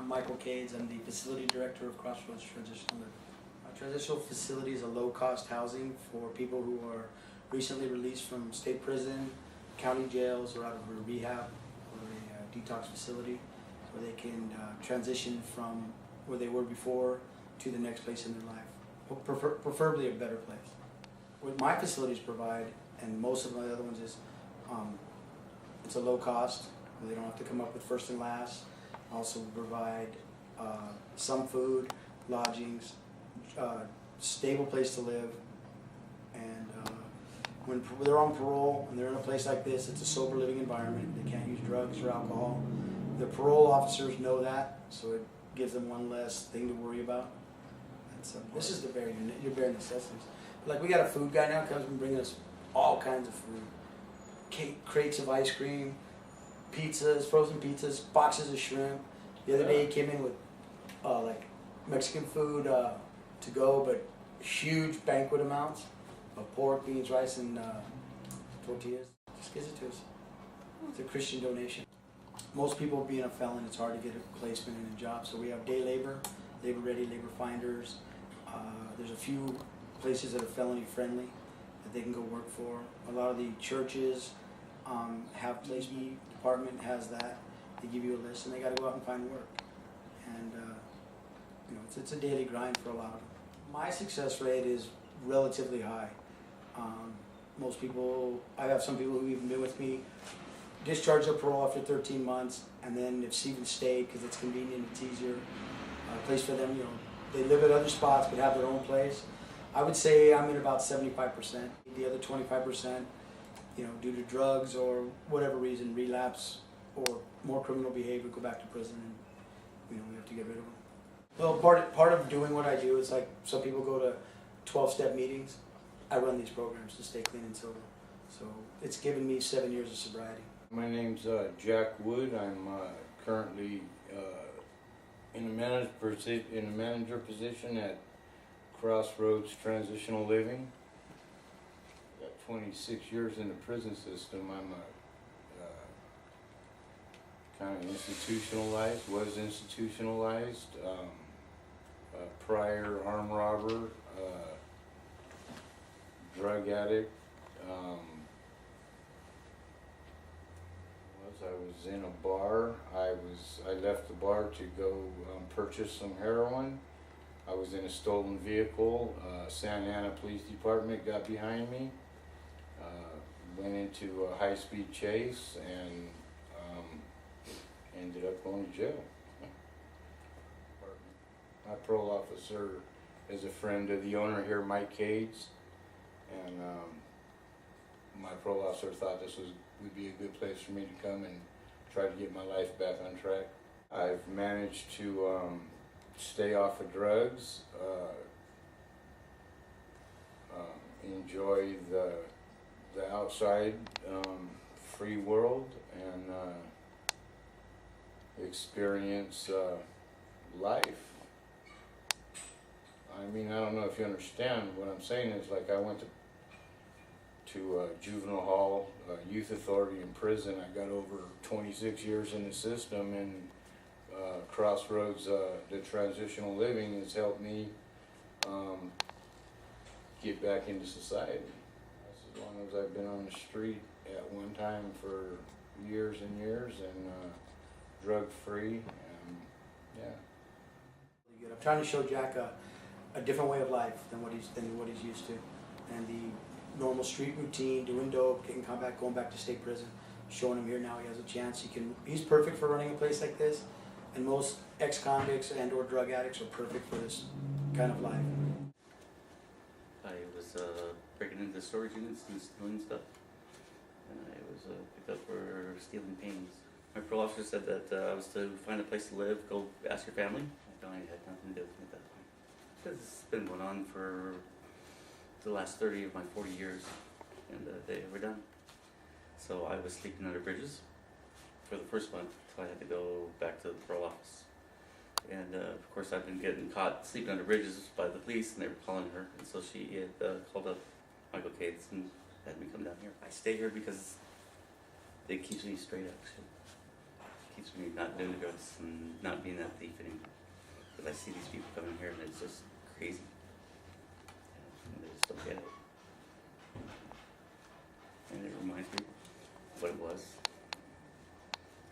I'm Michael Cades. I'm the Facility Director of Crossroads Transitional Living. Transitional Facility is a low-cost housing for people who are recently released from state prison, county jails, or out of a rehab or a detox facility, where they can transition from where they were before to the next place in their life, preferably a better place. What my facilities provide, and most of my other ones, is it's a low cost. They don't have to come up with first and last. Also provide some food, lodgings, stable place to live, and when they're on parole and they're in a place like this, it's a sober living environment. They can't use drugs or alcohol. The parole officers know that, so it gives them one less thing to worry about. This is your bare necessities. Like, we got a food guy now comes and brings us all kinds of food, crates of ice cream, pizzas, frozen pizzas, boxes of shrimp. The other day he came in with like Mexican food to go, but huge banquet amounts of pork, beans, rice, and tortillas. Just gives it to us. It's a Christian donation. Most people being a felon, it's hard to get a placement in a job, so we have day labor, labor ready, labor finders. There's a few places that are felony friendly that they can go work for. A lot of the churches have placement. Department has that. They give you a list, and they got to go out and find work. And you know, it's a daily grind for a lot of them. My success rate is relatively high. Most people, I have some people who even been with me, discharged their parole after 13 months, and then have even stayed because it's convenient, it's easier. A place for them, you know, they live at other spots but have their own place. I would say I'm in about 75%. The other 25%, you know, due to drugs or whatever reason, relapse or more criminal behavior, go back to prison, and you know, we have to get rid of them. Well, part of doing what I do is, like, some people go to 12-step meetings. I run these programs to stay clean and sober. So it's given me 7 years of sobriety. My name's Jack Wood. I'm currently in a manager position at Crossroads Transitional Living. Got 26 years in the prison system. I'm kind of institutionalized, was institutionalized, prior armed robber, drug addict. I was in a bar. I left the bar to go purchase some heroin. I was in a stolen vehicle. Santa Ana Police Department got behind me. Went into a high-speed chase and ended up going to jail. My parole officer is a friend of the owner here, Mike Cades, and my parole officer thought this would be a good place for me to come and try to get my life back on track. I've managed to stay off of drugs, enjoy the outside free world, and experience life. I mean, I don't know if you understand what I'm saying. Is like, I went to juvenile hall, youth authority, in prison. I got over 26 years in the system, and Crossroads, the transitional living, has helped me get back into society. That's as long as I've been on the street at one time for years and years, and drug-free, and yeah. I'm trying to show Jack a different way of life than what he's used to, and the normal street routine, doing dope, getting back, going back to state prison, showing him here now he has a chance. He's perfect for running a place like this, and most ex-convicts and or drug addicts are perfect for this kind of life. I was breaking into storage units and stealing stuff, and I was picked up for stealing paintings. My parole officer said that I was to find a place to live, go ask your family. My family had nothing to do with it at that point, because it's been going on for the last 30 of my 40 years, and they were done. So I was sleeping under bridges for the first month until I had to go back to the parole office. And of course, I've been getting caught sleeping under bridges by the police, and they were calling her, and so she had called up Michael Cades and had me come down here. I stay here because it keeps me straight, actually. keeps me not doing drugs and not being that thief anymore. Because I see these people coming here and it's just crazy. And they just don't get it. And it reminds me what it was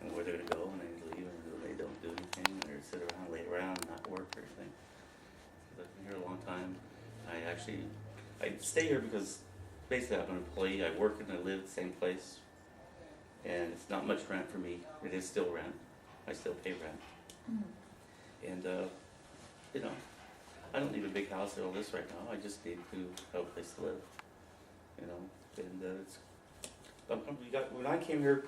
and where they're gonna go when they leave and they don't do anything or sit around, lay around, not work or anything. I've been here a long time. I stay here because basically I'm an employee. I work and I live the same place, and it's not much rent for me. It is still rent. I still pay rent. And you know, I don't need a big house or all this right now. I just need to have a place to live. You know, and it's. When I came here,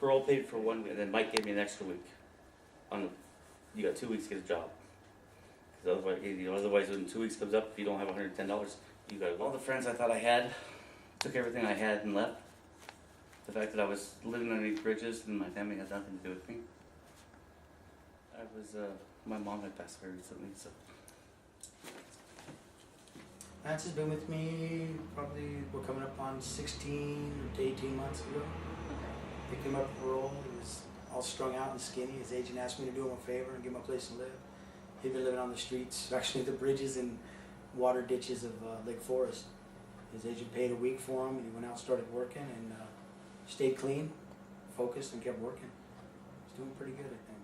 we're all paid for 1 week, and then Mike gave me an extra week. You got 2 weeks to get a job. Because otherwise, when 2 weeks comes up, if you don't have $110, you got all the friends I thought I had, took everything I had and left. The fact that I was living underneath bridges and my family had nothing to do with me. My mom had passed away recently, so. Lance has been with me probably, we're coming up on 16 to 18 months ago. Picked him up for parole. He was all strung out and skinny. His agent asked me to do him a favor and give him a place to live. He'd been living on the streets, actually the bridges and water ditches of Lake Forest. His agent paid a week for him and he went out and started working and stayed clean, focused, and kept working. He's doing pretty good, I think.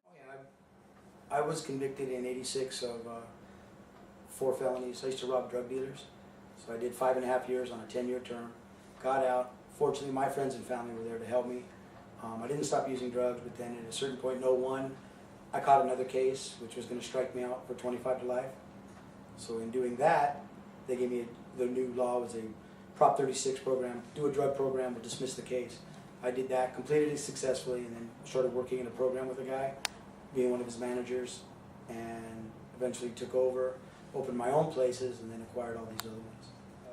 Oh yeah, I was convicted in '86 of 4 felonies. I used to rob drug dealers. So I did 5.5 years on a 10-year term. Got out. Fortunately, my friends and family were there to help me. I didn't stop using drugs, but then at a certain point in '01, I caught another case which was going to strike me out for 25 to life. So in doing that, they gave me the new law was a Prop 36 program. Do a drug program, but dismiss the case. I did that, completed it successfully, and then started working in a program with a guy, being one of his managers, and eventually took over, opened my own places, and then acquired all these other ones.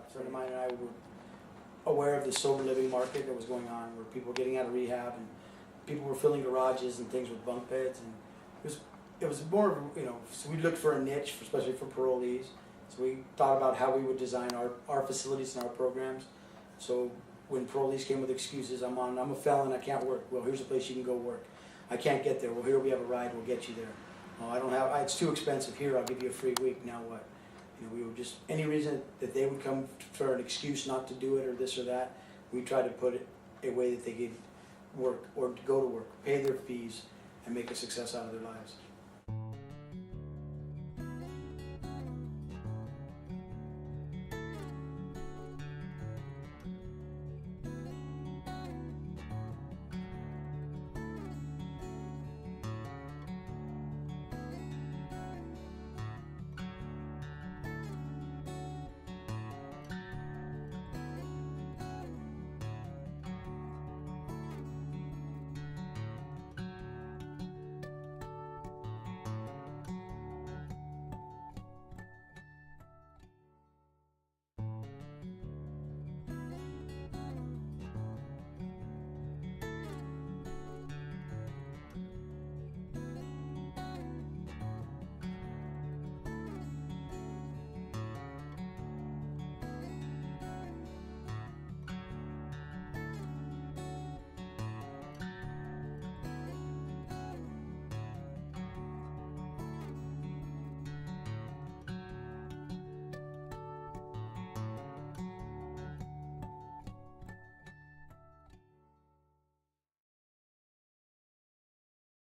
A friend of mine and I were aware of the sober living market that was going on, where people were getting out of rehab and people were filling garages and things with bunk beds, and it was more of, so we looked for a niche, especially for parolees. So we thought about how we would design our facilities and our programs. So when parolees came with excuses, I'm a felon, I can't work. Well, here's a place you can go work. I can't get there. Well, here we have a ride, we'll get you there. Oh, it's too expensive. Here, I'll give you a free week. Now what? We would just, any reason that they would come for an excuse not to do it or this or that, we try to put it a way that they could work or go to work, pay their fees, and make a success out of their lives.